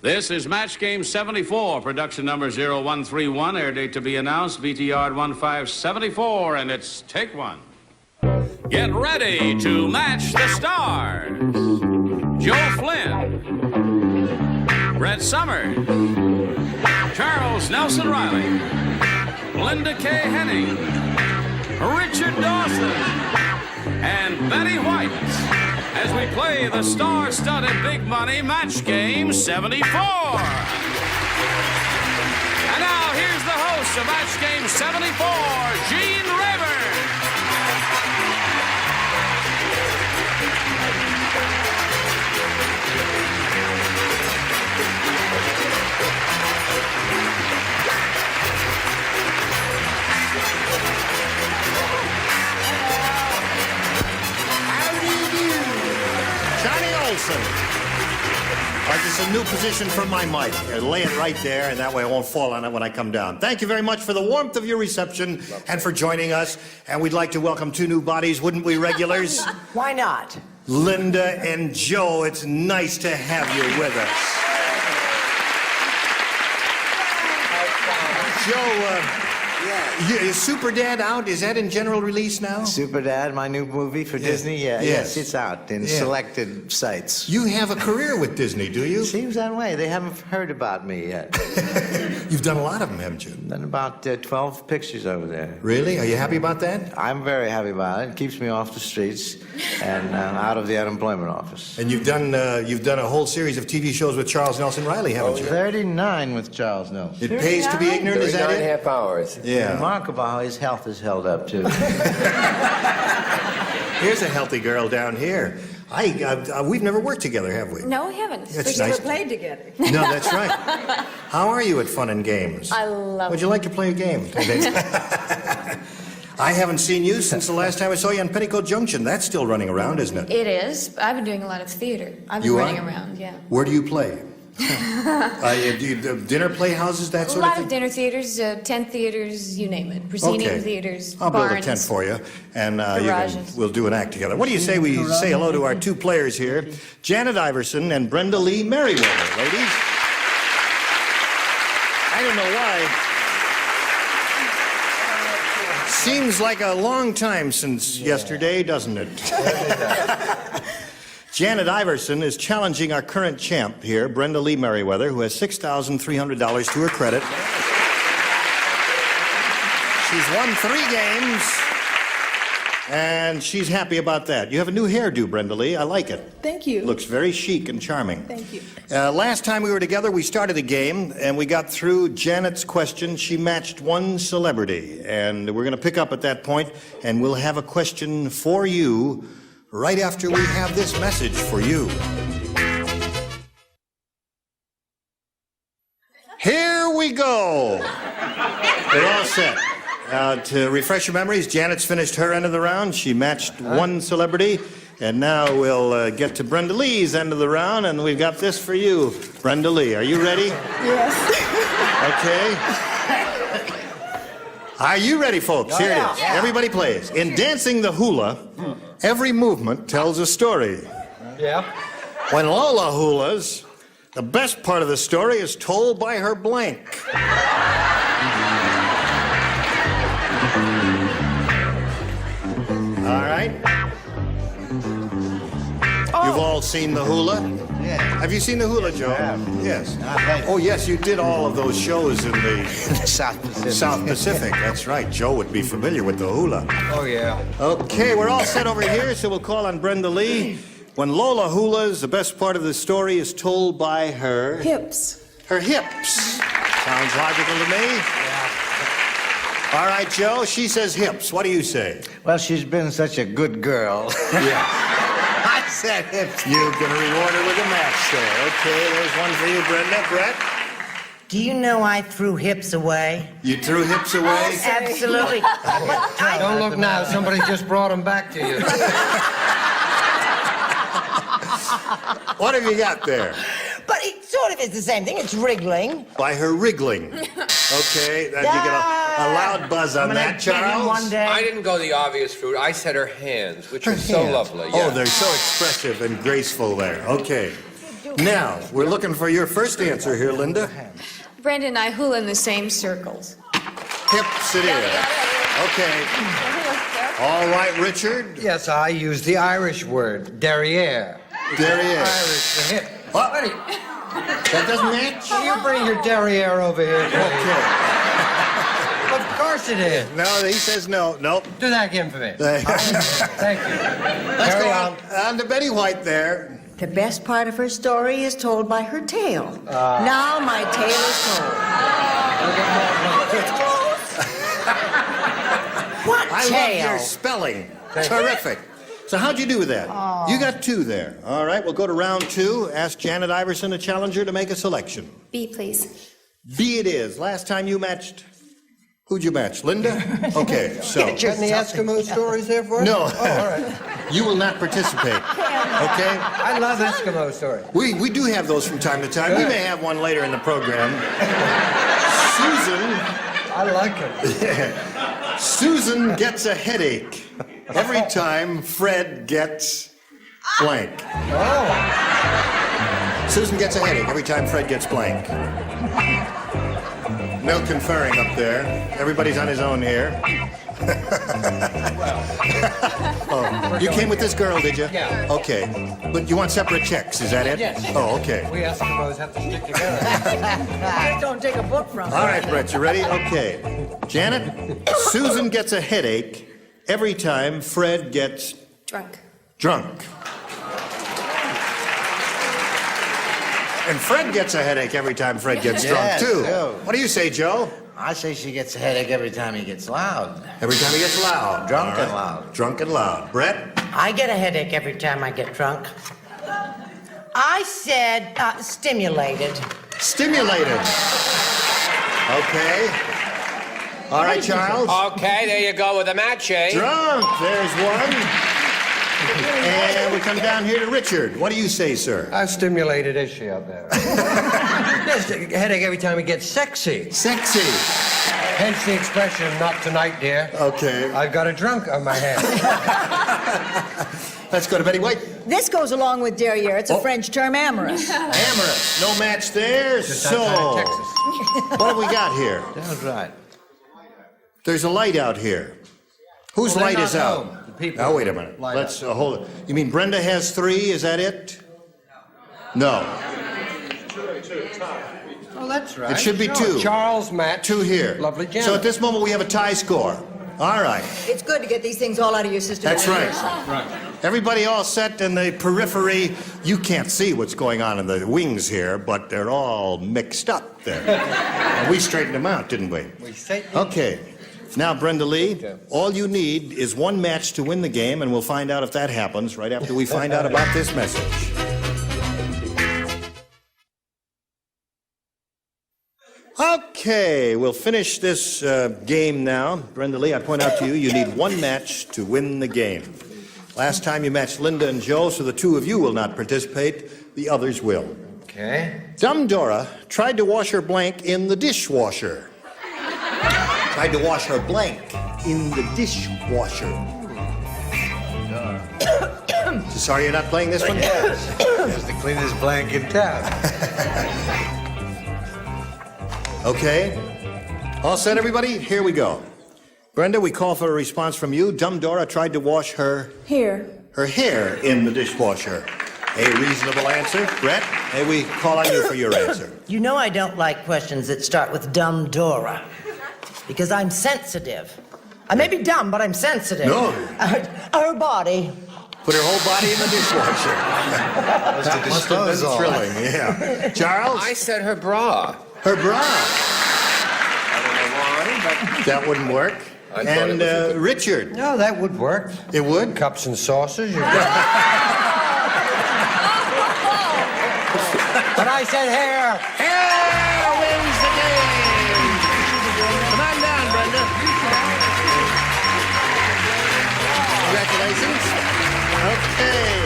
This is Match Game 74, production number 0131, air date to be announced, BTR 1574, and it's take one. Get ready to match the stars. Joe Flynn, Brett Summers, Charles Nelson Riley, Linda K. Henning, Richard Dawson, and Betty White, as we play the star-studded big money Match Game 74. And now here's the host of Match Game 74, Gene Rayburn. This is a new position for my mic. Lay it right there, and that way I won't fall on it when I come down. Thank you very much for the warmth of your reception and for joining us. And we'd like to welcome two new bodies, wouldn't we, regulars? Why not? Linda and Joe, it's nice to have you with us. Joe, is Super Dad out? Is that in general release now? Super Dad, my new movie for Disney? Yeah, yes, it's out in selected sites. You have a career with Disney, do you? Seems that way. They haven't heard about me yet. You've done a lot of them, haven't you? Done about 12 pictures over there. Really? Are you happy about that? I'm very happy about it. It keeps me off the streets and out of the unemployment office. And you've done a whole series of TV shows with Charles Nelson Riley, haven't you? 39 with Charles Nelson. It pays to be ignorant, is that it? 39.5 hours. Yeah. Remarkable how his health is held up, too. Here's a healthy girl down here. We've never worked together, have we? No, we haven't. It's We nice. never played together. No, that's right. How are you at fun and games? I love Would you like to play a game? I haven't seen you since the last time I saw you on Petticoat Junction. That's still running around, isn't it? It is. I've been doing a lot of theater. I've been running around, yeah. Where do you play? Dinner playhouses, that A sort lot of thing? of dinner theaters, tent theaters, you name it. Proscenium theaters, I'll build a barns. tent for you, and Garages. we'll do an act together. What do you say we say hello to our two players here, Janet Iverson and Brenda Lee Merriweather, ladies? I don't know why. Seems like a long time since yesterday, doesn't it? Janet Iverson is challenging our current champ here, Brenda Lee Merriweather, who has $6,300 to her credit. She's won 3 games, and she's happy about that. You have a new hairdo, Brenda Lee. I like it. Thank you. Looks very chic and charming. Thank you. Last time we were together, we started a game, and we got through Janet's question. She matched one celebrity, and we're going to pick up at that point, and we'll have a question for you right after we have this message for you. Here we go. We're all set. To refresh your memories, Janet's finished her end of the round. She matched one celebrity. And now we'll get to Brenda Lee's end of the round, and we've got this for you. Brenda Lee, are you ready? Yes. Okay. Are you ready, folks? Here it is. Everybody plays. In dancing the hula, every movement tells a story. Yeah. When Lola hulas, the best part of the story is told by her blank. All right. You've all seen the hula? Yeah. Have you seen the hula, Joe? Yes. Thank you. Oh, yes, you did all of those shows in the South Pacific. South Pacific. That's right. Joe would be familiar with the hula. Oh, yeah. Okay, we're all set over here, so we'll call on Brenda Lee. When Lola hulas, the best part of the story is told by her... Hips. Her hips. Sounds logical to me. All right, Joe, she says hips. What do you say? Well, she's been such a good girl. Yeah. I said hips. You're going to reward her with a match there. Okay, there's one for you, Brenda. Brett? Do you know I threw hips away? You threw hips away? Absolutely. Don't look now. Somebody just brought them back to you. What have you got there? But it sort of is the same thing. It's wriggling. By her wriggling. Okay, you get a loud buzz on that, Get him Charles. one day. I didn't go the obvious route. I said her hands, which was so Hands. lovely. Oh, Yeah. they're so expressive and graceful there. Okay. Now, we're looking for your first answer here, Linda. Brenda and I hula in the same circles. Hips it is. Okay. All right, Richard. Yes, I use the Irish word, derriere. Derriere. Irish, the hip. What? Buddy, That doesn't match? will you bring your derriere over here, please? Okay. Of course it is. No, he says no. Nope. Do that again for me. Let's Thank you. Carry on. go on to Betty White there. The best part of her story is told by her tail. Now my tale is told. What I love tail? your spelling. Terrific. So how'd you do with that? You got 2 there. All right, we'll go to round 2. Ask Janet Iverson, the challenger, to make a selection. B, please. B it is. Last time you matched, who'd you match? Linda? Okay, so. Got any Eskimo stories there for us? No. Oh, all right. You will not participate. Okay? I love Eskimo stories. We do have those from time to time. We may have one later in the program. Susan. I like them. Susan gets a headache every time Fred gets blank. Oh. Susan gets a headache every time Fred gets blank. No conferring up there. Everybody's on his own here. Oh, you came with this girl, did you? Yeah. Okay. But you want separate checks, is that it? Yes. Oh, okay. We Eskimos have to stick together. Don't take a book from All right, Brett, you ready? Okay. Janet, Susan gets a headache every time Fred gets Drunk. drunk. And Fred gets a headache every time Fred gets drunk, Yes, too. too. What do you say, Joe? I say she gets a headache every time he gets loud. Every time he gets loud. Drunk All and loud. Drunk and loud. Brett? I get a headache every time I get drunk. I said stimulated. Stimulated. Okay. All right, Charles. Okay, there you go with the match, eh? Drunk. There's one. And we come down here to Richard. What do you say, sir? How stimulated is she up there? Yes, a headache every time he gets sexy. Sexy. Hence the expression, not tonight, dear. Okay. I've got a drunk on my hands. Let's go to Betty White. This goes along with derriere. It's a Oh. French term, amorous. Amorous. No match there. Just outside of Texas. What have we got here? That's right. There's a light out here. Whose Well, they're light is not out? home. The people Now, wait a minute. light Let's hold it. You mean Brenda has 3? Is that it? No. Oh, that's right. It should be Sure. 2. Charles, Matt. 2 here. Lovely Janet. So at this moment, we have a tie score. All right. It's good to get these things all out of your system. That's right. Everybody all set in the periphery. You can't see what's going on in the wings here, but they're all mixed up there. And we straightened them out, didn't we? We say Okay. Now, Brenda Lee, all you need is one match to win the game, and we'll find out if that happens right after we find out about this message. Okay, we'll finish this game now. Brenda Lee, I point out to you, you need one match to win the game. Last time you matched Linda and Joe, so the 2 of you will not participate. The others will. Okay. Dumb Dora tried to wash her blank in the dishwasher. Tried to wash her blank in the dishwasher. So sorry you're not playing this one? That's the cleanest blank in town. Okay. All set, everybody? Here we go. Brenda, we call for a response from you. Dumb Dora tried to wash her Here. hair in the dishwasher. A reasonable answer. Brett, may we call on you for your answer? You know I don't like questions that start with dumb Dora. Because I'm sensitive. I may be dumb, but I'm sensitive. No. Her body. Put her whole body in the dishwasher. That must have been disposal. thrilling, yeah. Charles? I said her bra. Her bra. I don't know why, but That wouldn't work. I thought And it was Richard. no, that would work. It would? Cups and saucers. You've got... But I said hair. Hair wins the game. Come on down, Brenda. Congratulations. Okay.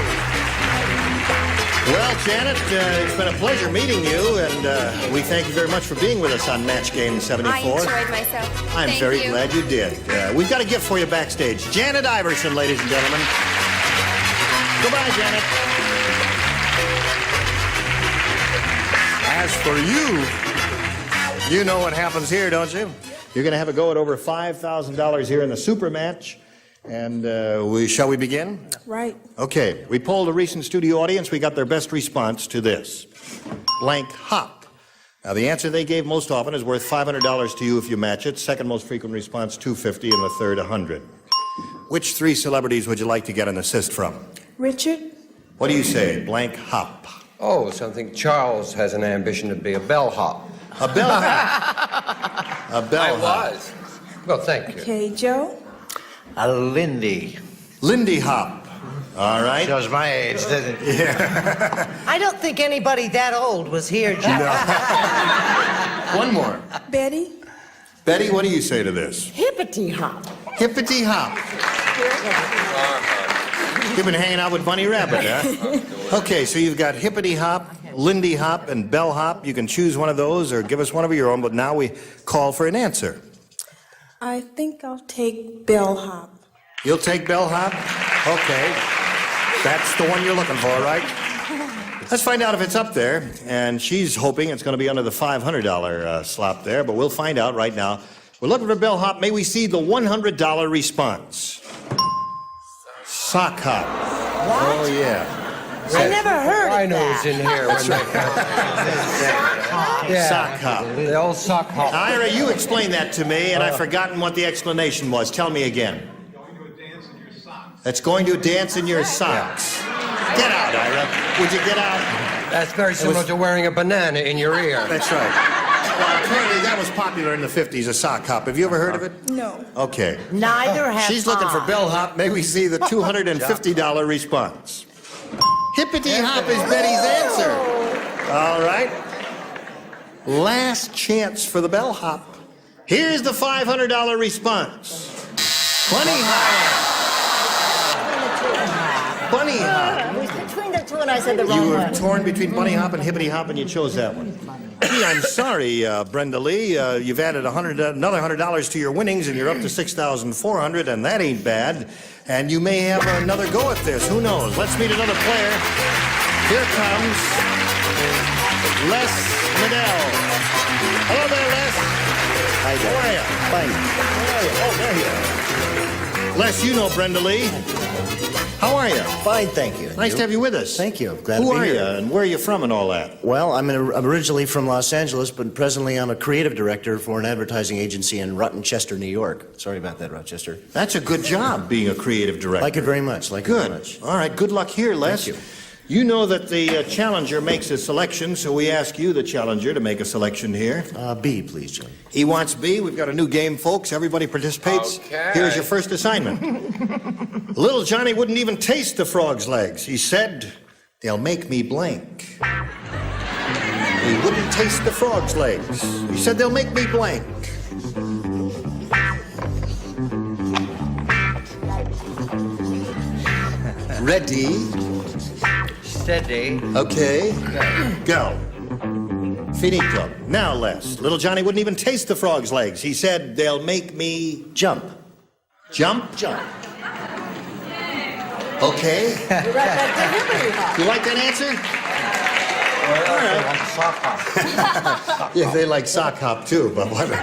Well, Janet, it's been a pleasure meeting you, and we thank you very much for being with us on Match Game 74. I enjoyed myself. I'm Thank very you. glad you did. We've got a gift for you backstage. Janet Iverson, ladies and gentlemen. Goodbye, Janet. as for you know what happens here, don't you? You're going to have a go at over $5,000 here in the super match. And shall we begin? Right. Okay, we polled a recent studio audience. We got their best response to this. Blank hop. Now, the answer they gave most often is worth $500 to you if you match it. Second most frequent response, $250, and the third, $100. Which three celebrities would you like to get an assist from? Richard? What do you say? Blank hop. Oh, something Charles has an ambition to be a bellhop. A bellhop. A bellhop. I was. Well, thank you. Okay, Joe? A Lindy. Lindy hop. All right. Shows my age, doesn't it? I don't think anybody that old was here, Joe. One more. Betty? Betty, what do you say to this? Hippity hop. Hippity hop. You've been hanging out with Bunny Rabbit, huh? Okay, so you've got hippity hop, Lindy hop, and bellhop. You can choose one of those or give us one of your own, but now we call for an answer. I think I'll take bellhop. You'll take bellhop? Okay. That's the one you're looking for, right? Let's find out if it's up there. And she's hoping it's going to be under the $500 slot there, but we'll find out right now. We're looking for bellhop. May we see the $100 response? Sock hop. What? Oh, yeah. I never heard of Rhinos that. in here when they Sock hop. The old sock hop. Ira, you explained that to me, and I've forgotten what the explanation was. Tell me again. It's going to dance in your socks. Get out, Ira. Would you get out? That's very similar to wearing a banana in your ear. That's right. Well, apparently that was popular in the 50s, a sock hop. Have you ever heard of it? No. Okay. Neither have She's looking for I. bellhop. May we see the $250 response? Hippity hop is Betty's answer. All right. Last chance for the bellhop. Here's the $500 response. Bunny hop. Bunny hop. It was between the two, and I said the You wrong were one. torn between bunny hop and hippity hop, and you chose that one. Gee, I'm sorry, Brenda Lee. You've added another $100 to your winnings, and you're up to $6,400, and that ain't bad. And you may have another go at this. Who knows? Let's meet another player. Here comes Les Medell. Hello there, Les. Hi there. How are you? Fine. Where are you? Oh, there you are. Les, you know Brenda Lee. How are you? Fine, thank you. Nice to have you with us. Thank you. Glad Who to be are here. you, and where are you from and all that? Well, I'm originally from Los Angeles, but presently I'm a creative director for an advertising agency in Rochester, New York. Sorry about that, Rochester. That's a good job, being a creative director. Like it very much. Like it very Good. much. All right, good luck here, Les. Thank you. You know that the challenger makes a selection, so we ask you, the challenger, to make a selection here. B, please, Jim. He wants B. We've got a new game, folks. Everybody participates. Okay. Here's your first assignment. Little Johnny wouldn't even taste the frog's legs. He said, they'll make me blank. He wouldn't taste the frog's legs. He said, they'll make me blank. Ready? Steady. Okay. Go. Finito. Now, Les. Little Johnny wouldn't even taste the frog's legs. He said, they'll make me Jump. jump. Jump. Okay. You're right back to hippity hop. You like that answer? Yeah, they like sock hop too, but whatever.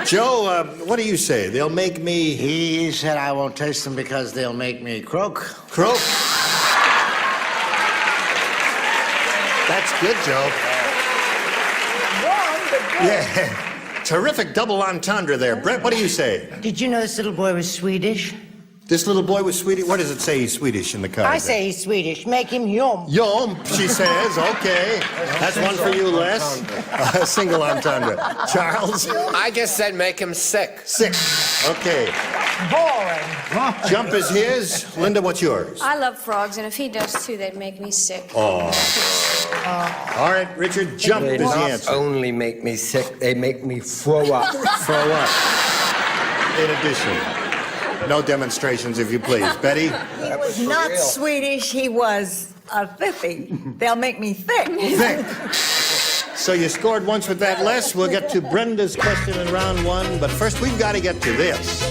Joe, what do you say? They'll make me He said I won't taste them because they'll make me croak. croak. That's good, Joe. Wrong, but good. Yeah. Terrific double entendre there. Brett, what do you say? Did you know this little boy was Swedish? This little boy was Swedish. What does it say he's Swedish in the card? I say he's Swedish. Make him yum. Yom, she says. Okay. That's one for you, Les. Single entendre. Charles? I just said make him sick. Sick. Okay. Boring. Jump is his. Linda, what's yours? I love frogs, and if he does too, they'd make me sick. All right, Richard, jump They is the not answer. only make me sick, they make me throw up. Throw up. In addition. No demonstrations, if you please. Betty? He was not Swedish, he was a fiffy. They'll make me thick. Thick. So you scored once with that, Les. We'll get to Brenda's question in round one, but first we've got to get to this.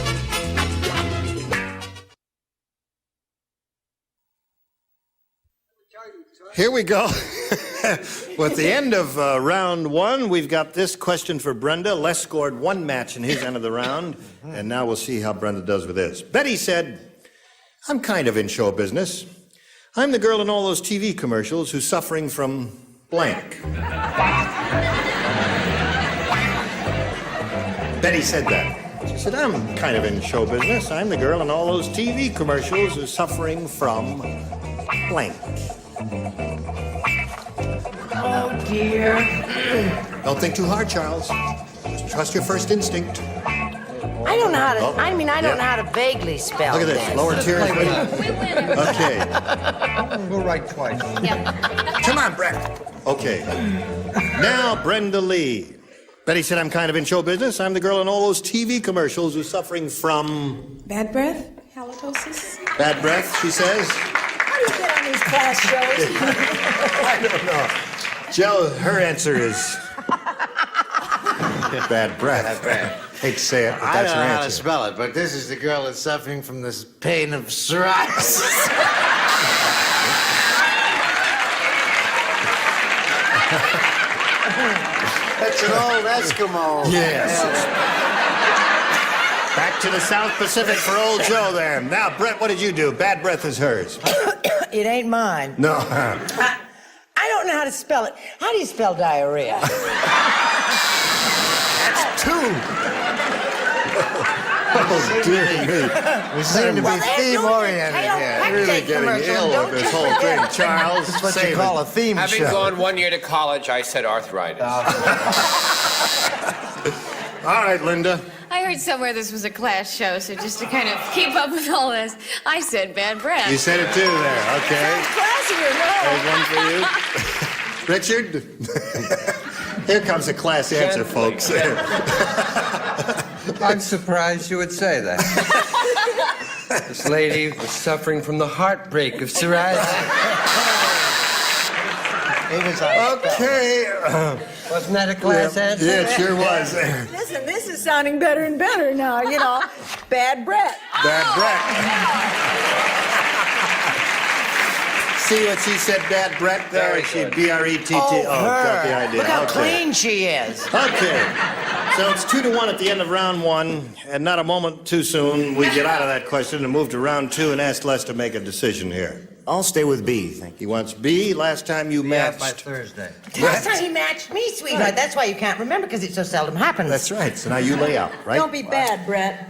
Here we go. With the end of round one, we've got this question for Brenda. Les scored one match in his end of the round, and now we'll see how Brenda does with this. Betty said, I'm kind of in show business. I'm the girl in all those TV commercials who's suffering from blank. Betty said that. She said, I'm kind of in show business. I'm the girl in all those TV commercials who's suffering from blank. Oh, dear. Don't think too hard, Charles. Just trust your first instinct. I don't know how to, I don't know how to vaguely spell Look at this. Lower tier. Okay. We'll write twice. Come on, Brett. Okay. Now, Brenda Lee. Betty said, I'm kind of in show business. I'm the girl in all those TV commercials who's suffering from... Bad breath? Halitosis? bad breath, she says. How do you get on these class shows? I don't know. Joe, her answer is... bad breath. Bad breath. Hate to say it, but I that's don't her know how to answer. spell it, but this is the girl that's suffering from this pain of psoriasis. That's an old Eskimo. Yes. Back to the South Pacific for old Joe there. Now, Brett, what did you do? Bad breath is hers. It ain't mine. No. I don't know how to spell it. How do you spell diarrhea? That's two. Oh, dear me. We seem to be Well, theme-oriented they don't here. have Really Take getting commercials, ill don't with this you whole thing. forget. Charles, That's what save you call it. a theme Having show. gone 1 year to college, I said arthritis. All right, Linda. I heard somewhere this was a class show, so just to kind of keep up with all this, I said bad breath. You said it too there. Okay. Classier, no. There's one for you. Richard? Here comes a class answer, folks. I'm surprised you would say that. This lady was suffering from the heartbreak of psoriasis. Okay. Wasn't that a class answer? Yeah, it sure was. Listen, this is sounding better and better now, you know. Bad breath. Bad breath. See what she said, bad breath there? Very She good. B-R-E-T-T. Oh, got the her. idea. Look how Okay. clean she is. Okay. So it's 2-1 at the end of round one, and not a moment too soon, we get out of that question and move to round two and ask Les to make a decision here. I'll stay with B, thank He wants B. Last time you Yeah, by matched. Thursday. Last time he matched me, sweetheart. That's why you can't remember, because it so seldom happens. That's right. So now you lay out, right? Don't be bad, Brett.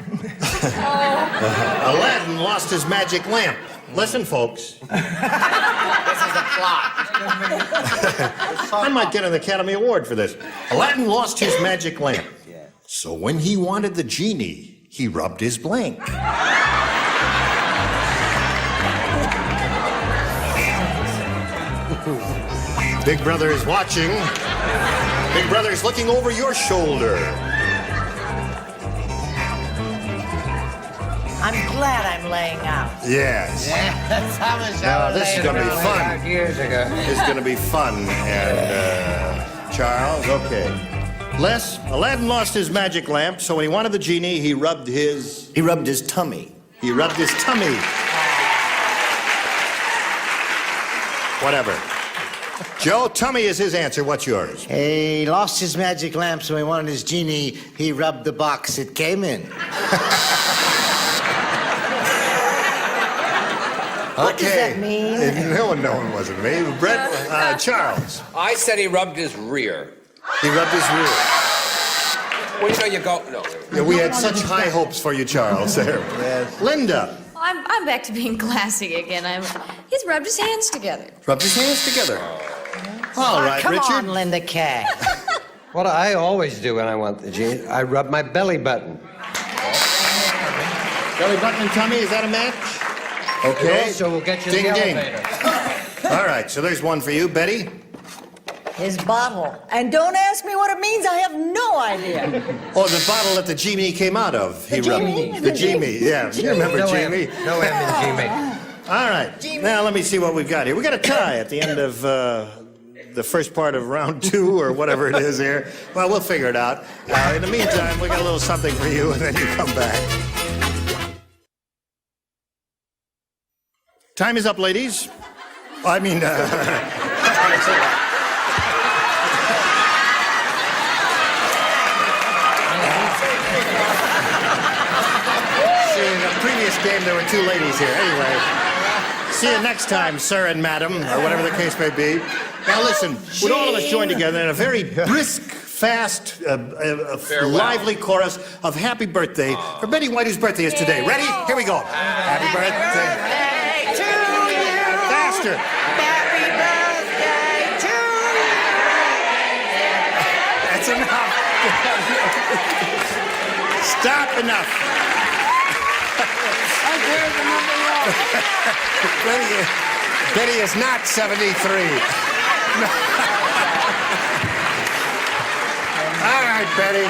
Aladdin lost his magic lamp. Listen, folks. This is a plot. I might get an Academy Award for this. Aladdin lost his magic lamp. So when he wanted the genie, he rubbed his blank. Big Brother is watching. Big Brother is looking over your shoulder. I'm glad I'm laying out. Yes. That's how much Now, this is going to be fun. 5 years ago. This is going to be fun. And, Charles, okay. Les, Aladdin lost his magic lamp, so when he wanted the genie, he rubbed his... He rubbed his tummy. He rubbed his tummy. Whatever. Joe, tummy is his answer. What's yours? He lost his magic lamp, so he wanted his genie. He rubbed the box it came in. What does that mean? No one wasn't me. Brett, Charles. I said he rubbed his rear. He rubbed his rear. Well, you know, you go. No. Yeah, we had such high hopes for you, Charles. There. Linda. I'm back to being classy again. He's rubbed his hands together. Rubbed his hands together. All right, Come Richard. on, Linda Kay. What I always do when I want the genie, I rub my belly button. Belly button and tummy, is that a match? Okay. So we'll get you Ding, the ding. elevator. All right, so there's one for you, Betty. His bottle. And don't ask me what it means. I have no idea. Oh, the bottle that the genie came out of. He genie? rubbed. The genie, yeah. You remember No Jamie? M, no M in Genie. All right. Now let me see what we've got here. We got a tie at the end of the first part of round two or whatever it is here. Well, we'll figure it out. In the meantime, we got a little something for you, and then you come back. Time is up, ladies. I mean, last game, there were two ladies here. Anyway, see you next time, sir and madam, or whatever the case may be. Now listen, would all of us join together in a very brisk, fast, lively chorus of happy birthday for Betty White, whose birthday is today. Ready? Here we go. Happy birthday to you. Faster. Happy birthday to you. That's enough. Stop, enough. Betty is not 73. All right, Betty.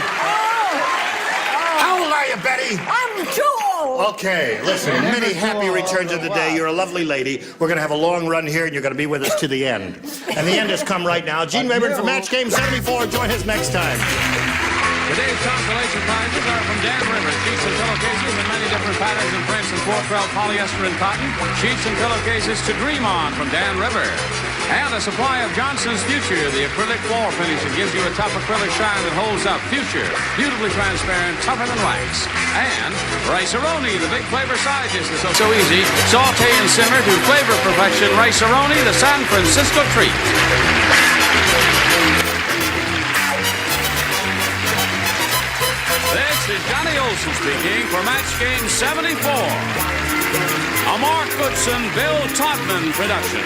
How old are you, Betty? I'm too old. Okay, listen, many happy returns of the day. You're a lovely lady. We're going to have a long run here, and you're going to be with us to the end. And the end has come right now. Gene Rayburn from Match Game 74. Join us next time. Today's consolation prizes are from Dan River. Sheets and pillowcases in many different patterns and prints in 412 polyester and cotton. Sheets and pillowcases to dream on from Dan River. And a supply of Johnson's Future, the acrylic floor finish that gives you a tough acrylic shine that holds up. Future, beautifully transparent, tougher than wax. And Rice-A-Roni, the big flavor side dish is so easy. Saute and simmer to flavor perfection. Rice-A-Roni, the San Francisco treat. This is Johnny Olson speaking for Match Game 74. A Mark Goodson, Bill Todman production.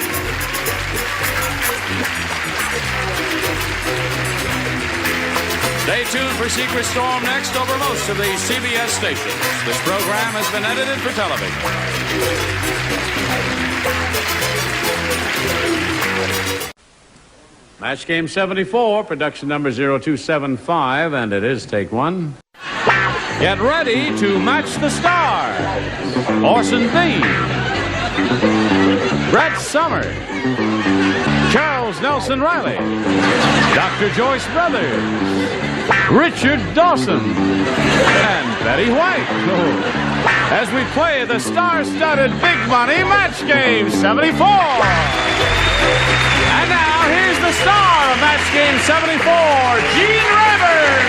Stay tuned for Secret Storm next over most of the CBS stations. This program has been edited for television. Match Game 74, production number 0275, and it is take one. Get ready to match the stars. Orson Bean, Brett Summers, Charles Nelson Riley, Dr. Joyce Brothers, Richard Dawson, and Betty White. As we play the star-studded Big Money Match Game 74. And now, here's the star of Match Game 74, Gene Rayburn.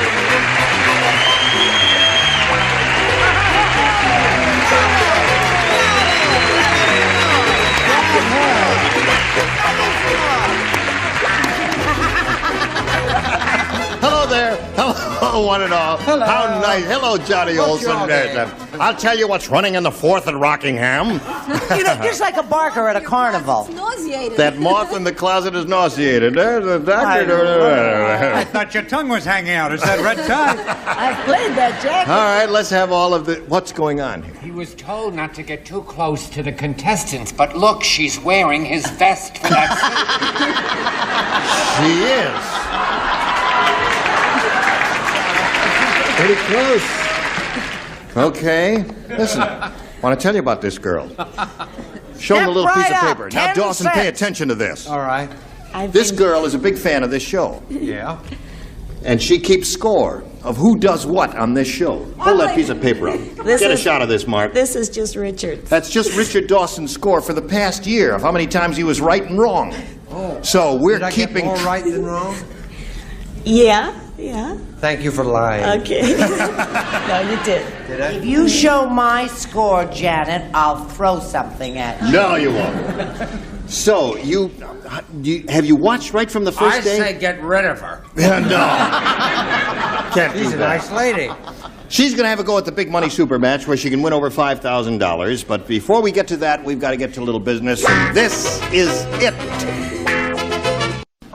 Hello there. Hello, one and all. Hello. How nice. Hello, Johnny Olson. I'll tell you what's running in the 4th at Rockingham. You look just like a barker at a carnival. That moth in the closet is nauseated. There's a doctor. I thought your tongue was hanging out. Is that red tie? I've played that jacket. All right, let's have all of the... What's going on here? He was told not to get too close to the contestants, but look, she's wearing his vest for that. She is. Pretty close. Okay. Listen, I want to tell you about this girl. Show him a little piece of paper. Now, Dawson, pay attention to this. All right. This girl is a big fan of this show. Yeah. And she keeps score of who does what on this show. Hold that piece of paper up. Get a shot of this, Mark. This is just Richard. That's just Richard Dawson's score for the past year of how many times he was right and wrong. Oh. So we're Did I keeping... get more right than wrong? Yeah. Thank you for lying. Okay. No, you did. Did I? If you show my score, Janet, I'll throw something at you. No, you won't. So, have you watched right from the first day? I say get rid of her. No. Can't do She's a that. nice lady. She's going to have a go at the Big Money Super Match where she can win over $5,000. But before we get to that, we've got to get to a little business. And this is it.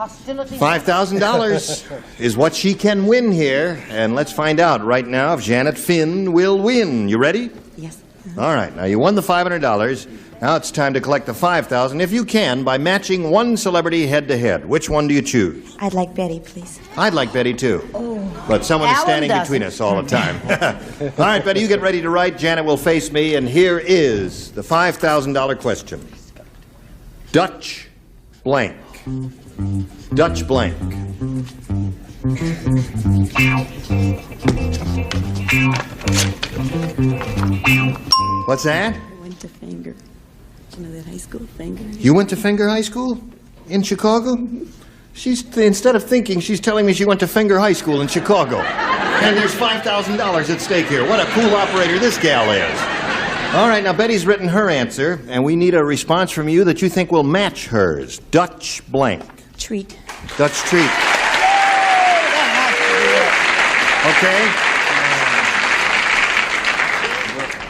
$5,000 is what she can win here. And let's find out right now if Janet Finn will win. You ready? Yes. All right. Now, you won the $500. Now it's time to collect the $5,000, if you can, by matching one celebrity head-to-head. Which one do you choose? I'd like Betty, please. I'd like Betty, too. But someone is standing between us all the time. All right, Betty, you get ready to write. Janet will face me, and here is the $5,000 question. Dutch blank. Dutch blank. What's that? I went to Finger. You know that high school, Finger? You went to Finger High School in Chicago? Instead of thinking, she's telling me she went to Finger High School in Chicago. And there's $5,000 at stake here. What a cool operator this gal is. All right, now Betty's written her answer, and we need a response from you that you think will match hers. Dutch blank. Treat. Dutch treat. Okay.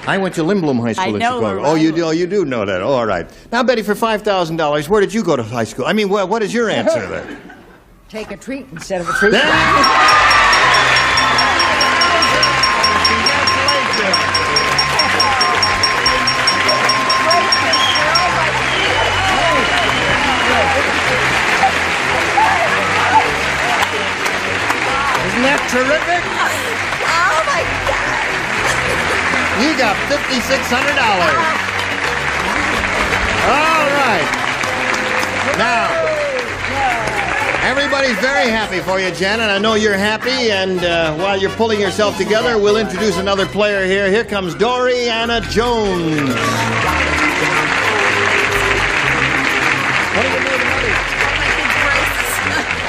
I went to Lindblom High School in Chicago. Oh, you do? Oh, you do know that. Oh, all right. Now, Betty, for $5,000, where did you go to high school? I mean, what is your answer there? Take a treat instead of a treat. Isn't that terrific? Oh, my God. You got $5,600. All right. Now, everybody's very happy for you, Janet. I know you're happy, and while you're pulling yourself together, we'll introduce another player here. Here comes Doriana Jones. What do you need, money?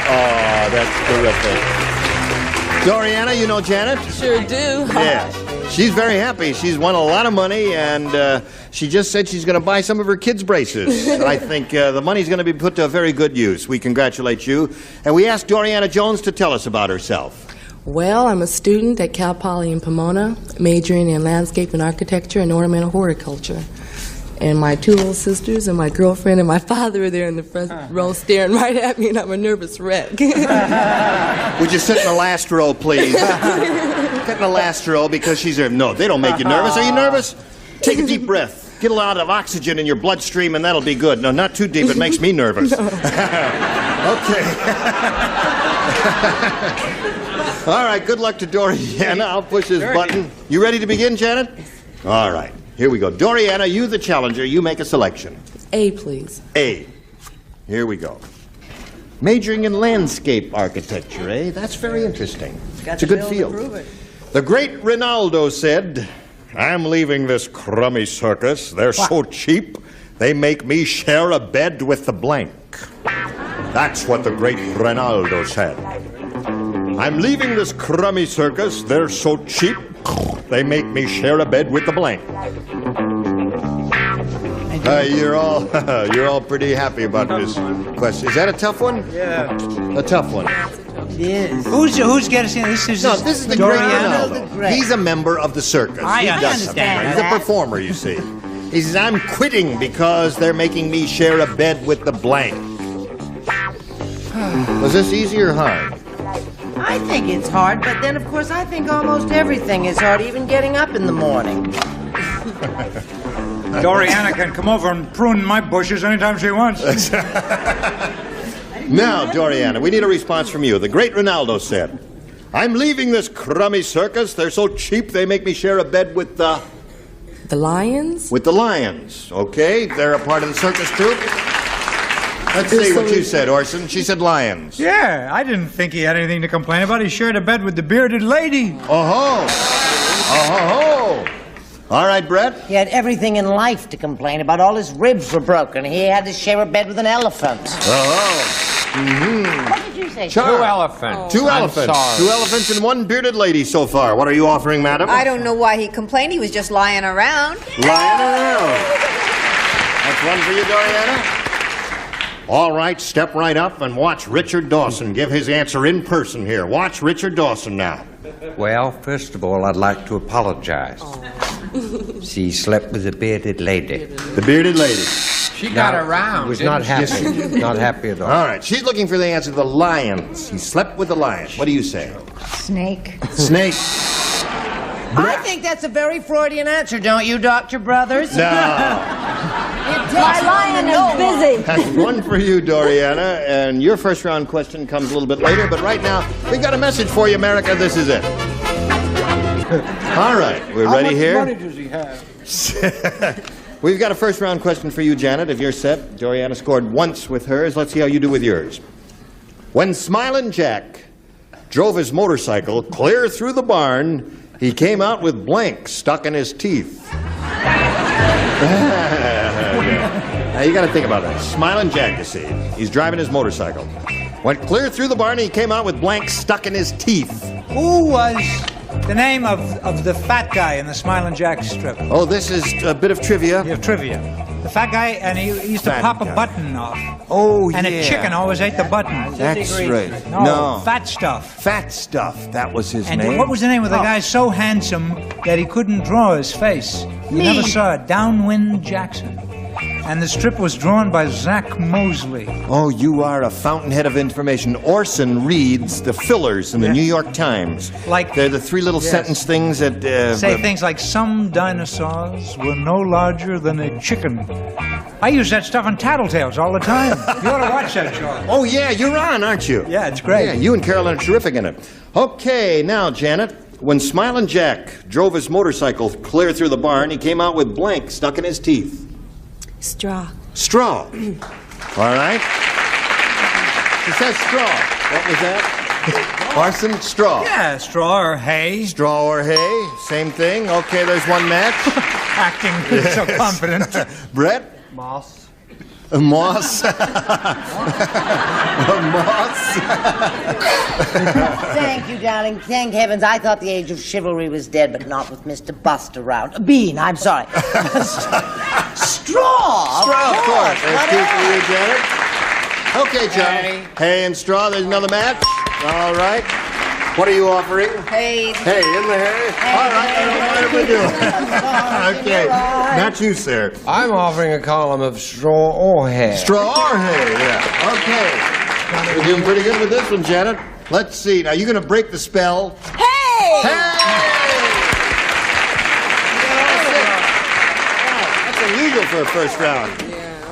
Oh, that's terrific. Doriana, you know Janet? Sure do. Yes. She's very happy. She's won a lot of money, and she just said she's going to buy some of her kids' braces. I think the money's going to be put to a very good use. We congratulate you. And we asked Doriana Jones to tell us about herself. Well, I'm a student at Cal Poly in Pomona, majoring in landscape and architecture and ornamental horticulture. And my two little sisters and my girlfriend and my father are there in the front row staring right at me, and I'm a nervous wreck. Would you sit in the last row, please? Get in the last row because she's there. No, they don't make you nervous. Are you nervous? Take a deep breath. Get a lot of oxygen in your bloodstream, and that'll be good. No, not too deep. It makes me nervous. Okay. All right, good luck to Doriana. I'll push this button. You ready to begin, Janet? All right. Here we go. Doriana, you the challenger. You make a selection. A, please. A. Here we go. Majoring in landscape architecture, eh? That's very interesting. It's a good field. The great Ronaldo said, "I'm leaving this crummy circus. They're so cheap, they make me share a bed with the blank." That's what the great Ronaldo said. "I'm leaving this crummy circus. They're so cheap, they make me share a bed with the blank." You're all pretty happy about this question. Is that a tough one? Yeah. A tough one. Yes. Who's getting this? This is the great Ronaldo. He's a member of the circus. I He does understand something. He's a performer, you see. He says, "I'm quitting because they're making me share a bed with the blank." Was this easy or hard? I think it's hard, but then, of course, I think almost everything is hard, even getting up in the morning. Doriana can come over and prune my bushes anytime she wants. Now, Doriana, we need a response from you. The great Ronaldo said, "I'm leaving this crummy circus. They're so cheap they make me share a bed with the..." The lions? With the lions. Okay, they're a part of the circus troupe. Let's see what you said, Orson. She said lions. Yeah, I didn't think he had anything to complain about. He shared a bed with the bearded lady. Oh-ho. Oh-ho-ho. All right, Brett. He had everything in life to complain about. All his ribs were broken. He had to share a bed with an elephant. Oh. Mm-hmm. What did you say? Two elephants. Two elephants. Sorry. Two elephants and one bearded lady so far. What are you offering, madam? I don't know why he complained. He was just lying around. Lying around. That's one for you, Doriana. All right, step right up and watch Richard Dawson give his answer in person here. Watch Richard Dawson now. Well, first of all, I'd like to apologize. She slept with a bearded lady. The bearded lady. She got around. Was not happy. Not happy at all. All right, she's looking for the answer to the lions. He slept with the lion. What do you say? Snake. Snake. I think that's a very Freudian answer, don't you, Dr. Brothers? No. My lion is busy. That's one for you, Doriana. And your first round question comes a little bit later. But right now, we've got a message for you, America. This is it. All right, we're ready here. How much money does he have? We've got a first round question for you, Janet. If you're set, Doriana scored once with hers. Let's see how you do with yours. When Smilin' Jack drove his motorcycle clear through the barn, he came out with blank stuck in his teeth. Now you got to think about that. Smilin' Jack, you see, he's driving his motorcycle. Went clear through the barn, and he came out with blank stuck in his teeth. Who was The name of the fat guy in the Smiling Jack strip. Oh, this is a bit of trivia. You have trivia. The fat guy, and he used to Fat pop a guy. button off. Oh, And yeah. a chicken always ate the button. That's right. No, fat stuff. Fat Stuff. That was his And name. what was the name of the guy so handsome that he couldn't draw his face? You never saw it. Downwind Jackson. And the strip was drawn by Zach Mosley. Oh, you are a fountainhead of information. Orson reads the fillers in the New York Times. Like- They're the three little sentence things that... Say things like, some dinosaurs were no larger than a chicken. I use that stuff on Tattletales all the time. You ought to watch that show. Oh, yeah, you're on, aren't you? Yeah, it's great. Yeah, you and Carolyn are terrific in it. Okay, now, Janet, when Smilin' Jack drove his motorcycle clear through the barn, he came out with blank stuck in his teeth. Straw. Straw. All right. She says straw. What was that? Orson, straw. Yeah, straw or hay. Straw or hay, same thing. Okay, there's one match. Acting so confident. Brett? Moss. Moss. Moss. Thank you, darling. Thank heavens. I thought the age of chivalry was dead, but not with Mr. Bust around. Bean, I'm sorry. Straw! Straw, of course. There's What two else? for you, Janet. Okay, John. Hay and straw. There's another match. All right. What are you offering? Hey. Hey, in the hay? All right. I don't mind if we do. Okay. Not you, sir. I'm offering a column of straw or hay. Straw or hay, yeah. Okay. You're doing pretty good with this one, Janet. Let's see. Now, you're going to break the spell. Hey! That's unusual for a first round.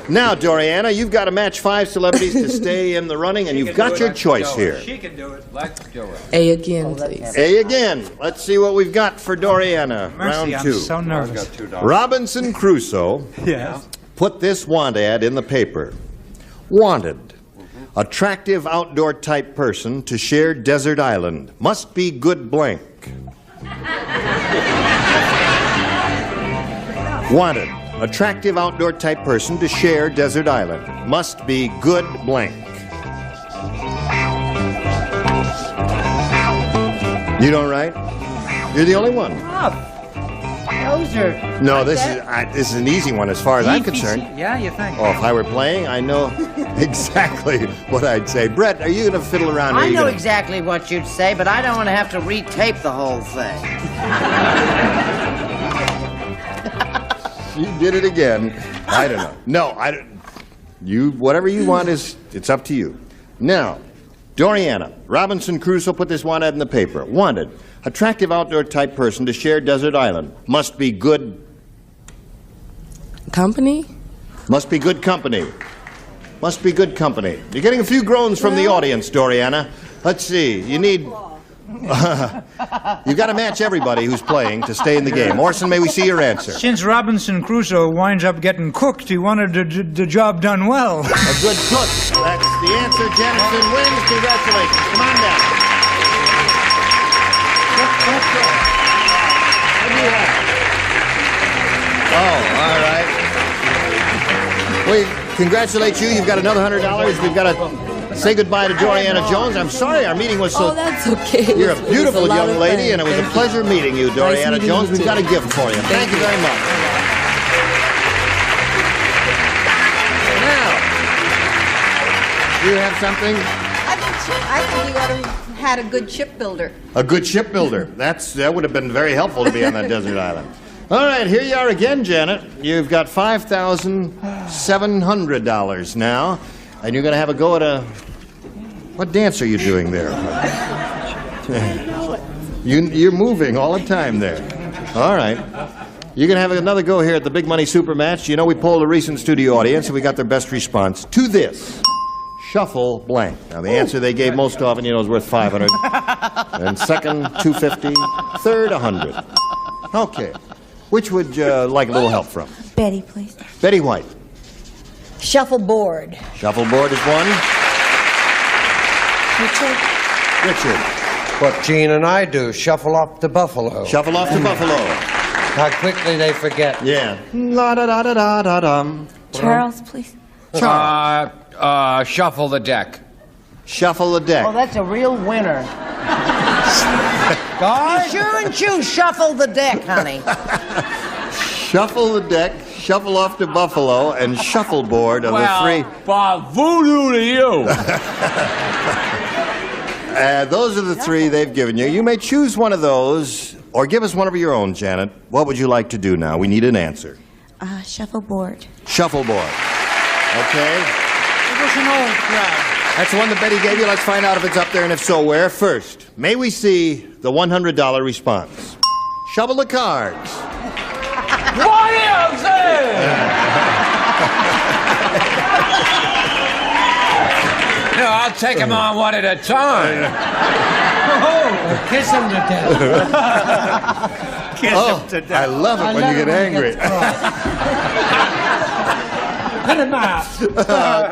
Now, Doriana, you've got to match 5 celebrities to stay in the running, and you've got your choice here. She can do it. Let's do it. A again, please. A again. Let's see what we've got for Doriana. Mercy, Round 2. I'm so I've nervous. got $2. Robinson Crusoe Yes. put this want ad in the paper. Wanted. Attractive outdoor type person to share desert island. Must be good blank. Wanted. Attractive outdoor type person to share desert island. Must be good blank. You don't write? You're the only one. Those are... No, this is an easy one as far as I'm concerned. Yeah, you think? Oh, if I were playing, I know exactly what I'd say. Brett, are you going to fiddle around? Or are I you know gonna... exactly what you'd say, but I don't want to have to retape the whole thing. You did it again. I don't know. No, I don't. You, whatever you want it's up to you. Now, Doriana, Robinson Crusoe put this want ad in the paper. Wanted. Attractive outdoor type person to share desert island. Must be good. Company? Must be good company. Must be good company. You're getting a few groans from the audience, Doriana. Let's see. You need... You've got to match everybody who's playing to stay in the game. Orson, may we see your answer? Since Robinson Crusoe winds up getting cooked, he wanted the job done well. A good cook. That's the answer. Janison wins. Congratulations. Come on down. What do you have? Oh, all right. We congratulate you. You've got another $100. We've got to say goodbye to Doriana Jones. I'm sorry our meeting was so... Oh, that's okay. You're a It was beautiful lot young of lady, fun. and it was a Thank pleasure meeting you, Nice Doriana meeting Jones. you We've got a too. gift for you. Thank you very much. Now, you have something? I think you ought to have had a good shipbuilder. A good shipbuilder. That would have been very helpful to be on that desert island. All right, here you are again, Janet. You've got $5,700 now, and you're going to have a go at a... What dance are you doing there? You're moving all the time there. All right. You're going to have another go here at the Big Money Super Match. You know, we polled a recent studio audience, and we got their best response to this. Shuffle blank. Now, the answer they gave most often, you know, is worth 500. And second, 250. Third, 100. Okay. Which would you like a little help from? Betty, please. Betty White. Shuffleboard. Shuffleboard is one. Richard. What Gene and I do, shuffle off to Buffalo. Shuffle off to Buffalo. How quickly they forget. Yeah. La da da da da da dum. Charles, please. Shuffle the deck. Shuffle the deck. Oh, that's a real winner. You sure and choose shuffle the deck, honey. Shuffle the deck, shuffle off to Buffalo, and shuffleboard are the three. voodoo to you. Those are the three they've given you. You may choose one of those, or give us one of your own, Janet. What would you like to do now? We need an answer. Shuffleboard. Shuffleboard. Okay. It was an old crowd. That's the one that Betty gave you. Let's find out if it's up there, and if so, where. First, may we see the $100 response? Shovel the cards. What is it? No, I'll take them on one at a time. Kiss him to death. Kiss him to death. I love it when you get angry. Put him out.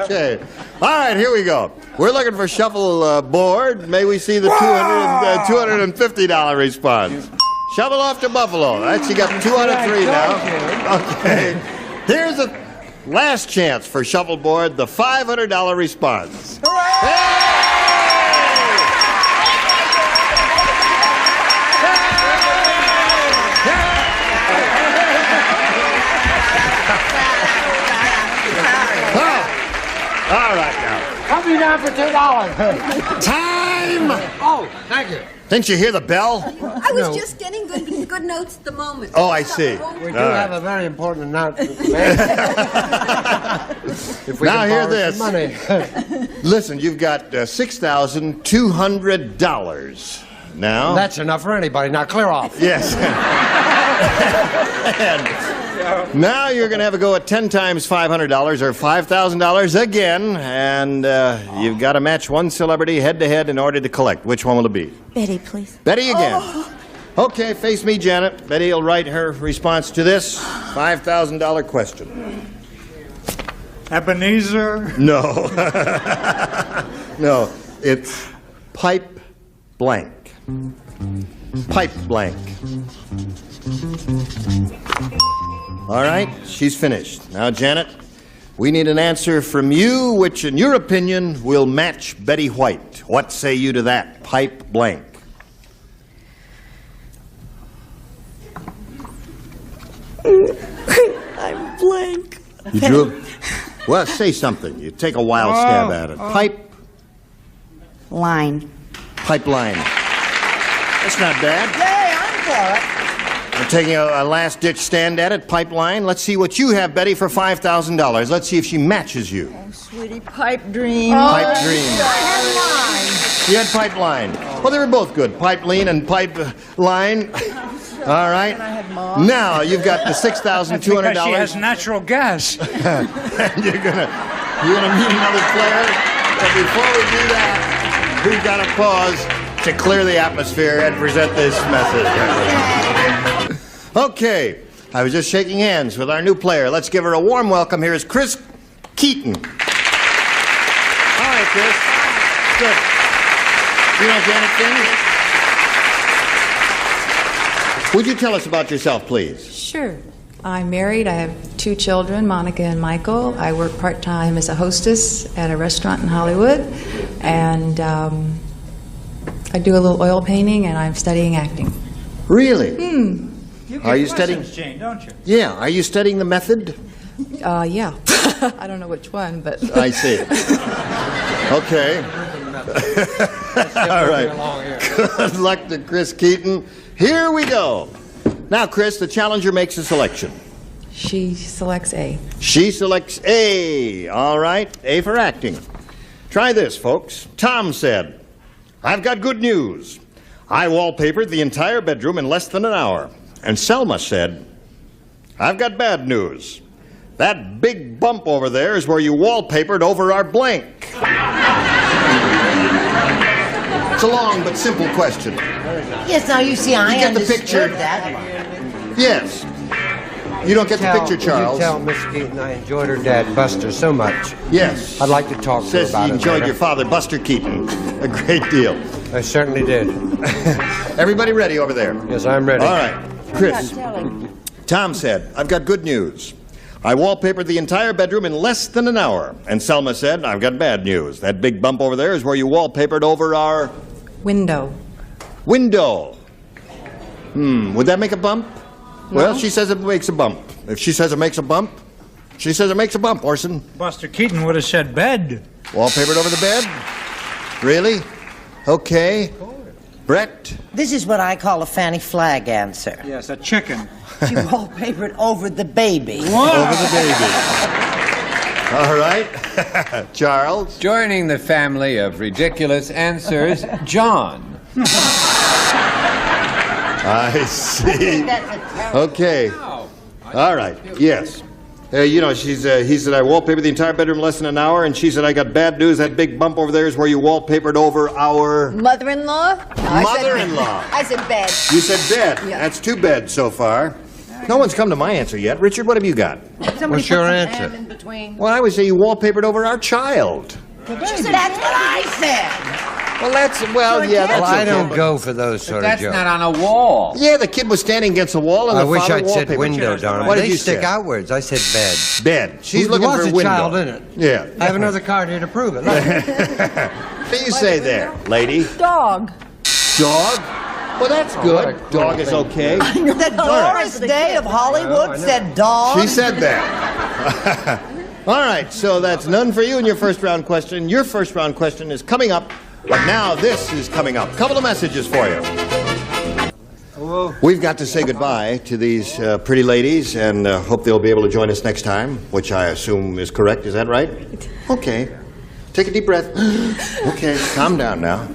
Okay. All right, here we go. We're looking for shuffle board. May we see the $250 response? Shovel off to Buffalo. That's, you got 2 out of 3 now. Okay. Here's the last chance for shuffleboard, the $500 response. All right now. Coming down for $2. Time! Oh, thank you. Didn't you hear the bell? I was just getting good notes at the moment. Oh, I see. We do have a very important announcement to make. If we Now can hear borrow this. some money. Listen, you've got $6,200 now. That's enough for anybody. Now clear off. Yes. And now you're going to have a go at 10 times $500 or $5,000 again, and you've got to match one celebrity head-to-head in order to collect. Which one will it be? Betty, please. Betty again. Okay, face me, Janet. Betty will write her response to this $5,000 question. Ebenezer. No. No, it's pipe blank. Pipe blank. All right, she's finished. Now, Janet, we need an answer from you, which, in your opinion, will match Betty White. What say you to that? Pipe blank. I'm blank. You drew? Well, say something. You take a wild stab at it. Pipe. Line. Pipeline. That's not bad. Yay, I'm for it. We're taking a last-ditch stand at it. Pipeline. Let's see what you have, Betty, for $5,000. Let's see if she matches you. Oh, sweetie, pipe dream. Pipe dream. I had mine. You had pipeline. Well, they were both good. Pipeline and pipe line. All right. Now you've got the $6,200. Because she has natural gas. And you're gonna meet another player. But before we do that, we've got to pause to clear the atmosphere and present this message. Okay. I was just shaking hands with our new player. Let's give her a warm welcome. Here is Chris Keaton. Hi, Chris. Good. You know Janet Finn? Would you tell us about yourself, please? Sure. I'm married. I have 2 children, Monica and Michael. I work part-time as a hostess at a restaurant in Hollywood. And I do a little oil painting, and I'm studying acting. Really? You Are you get studying? lessons, Jane, don't you? Yeah. Are you studying the method? Yeah. I don't know which one, but... I see. Okay. All right. Good luck to Chris Keaton. Here we go. Now, Chris, the challenger makes a selection. She selects A. She selects A. All right. A for acting. Try this, folks. Tom said, "I've got good news. I wallpapered the entire bedroom in less than an hour." And Selma said, "I've got bad news. That big bump over there is where you wallpapered over our blank." It's a long but simple question. Yes, now you see, I You get the understood picture. that. Yes. You don't get the picture, Charles. Would you tell Miss Keaton I enjoyed her dad, Buster, so much? Yes. I'd like to talk to her Says about you it enjoyed later. your father, Buster Keaton, a great deal. I certainly did. Everybody ready over there? Yes, I'm ready. All right. Chris. Tom said, "I've got good news. I wallpapered the entire bedroom in less than an hour." And Selma said, "I've got bad news. That big bump over there is where you wallpapered over our..." Window. Window. Would that make a bump? Well, she says it makes a bump. If she says it makes a bump, she says it makes a bump, Orson. Buster Keaton would have said bed. Wallpapered over the bed? Really? Okay. Brett? This is what I call a Fanny Flagg answer. Yes, a chicken. She wallpapered over the baby. Over the baby. All right. Charles? Joining the family of ridiculous answers, John. I see. Okay. All right. Yes. You know, he said, I wallpapered the entire bedroom in less than an hour, and she said, I got bad news. That big bump over there is where you wallpapered over our... Mother-in-law? No, Mother-in-law. I said bed. You said bed. Yeah. That's 2 beds so far. No one's come to my answer yet. Richard, what have you got? What's your answer? In between. Well, I would say you wallpapered over our child. That's what I said. Well, that's I okay, don't but- go for those sort of That's jokes. not on a wall. Yeah, the kid was standing against the wall, and I the wish father I'd said wallpapered. window, darn. What did They you stick say? outwards. I said bed. Bed. She's There looking was for a window. child in it. Yeah. I have another card here to prove it. Look. What do you say there, lady? Dog. Dog? Well, that's good. Dog is okay. The Doris Day of Hollywood said dog. She said that. All right, so that's none for you in your first round question. Your first round question is coming up, but now this is coming up. Couple of messages for you. We've got to say goodbye to these pretty ladies and hope they'll be able to join us next time, which I assume is correct. Is that right? Okay. Take a deep breath. Okay, calm down now.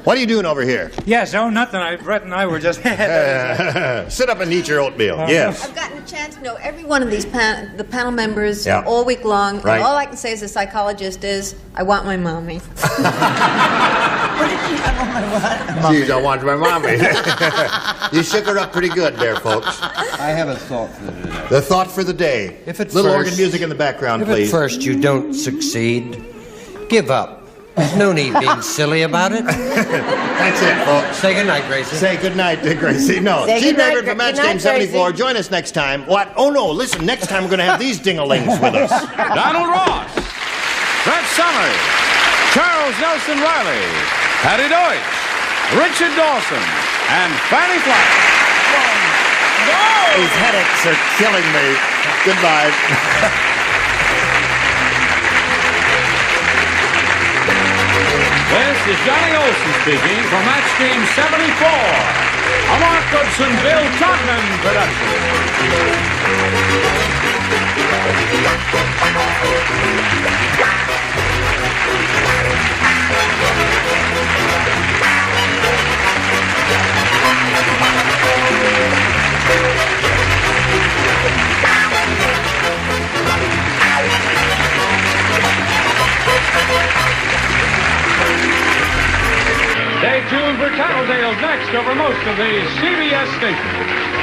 What are you doing over here? Yes, nothing. Brett and I were just... Sit up and eat your oatmeal. Yes. I've gotten a chance to know every one of these the panel members Yeah. all week long. Right. And all I can say as a psychologist is, I want my mommy. Geez, I want my mommy. You shook her up pretty good there, folks. I have a thought for the day. The thought for the day. If at Little first- organ music in the background, If please. at first you don't succeed, give up. There's no need being silly about it. That's it, folks. Say goodnight, Gracie. Say goodnight to Gracie. No, Say Gene goodnight, Rayburn from Match goodnight, Game 74. Gracie. Join us next time. What? Oh, no, listen, next time we're going to have these ding-a-lings with us. Donald Ross, Brett Summers, Charles Nelson Riley, Patty Deutsch, Richard Dawson, and Fanny Flagg. These headaches are killing me. Goodbye. This is Johnny Olson speaking for Match Game 74, a Mark Goodson, Bill Todman Stay tuned for Tattletales next over most of the CBS stations.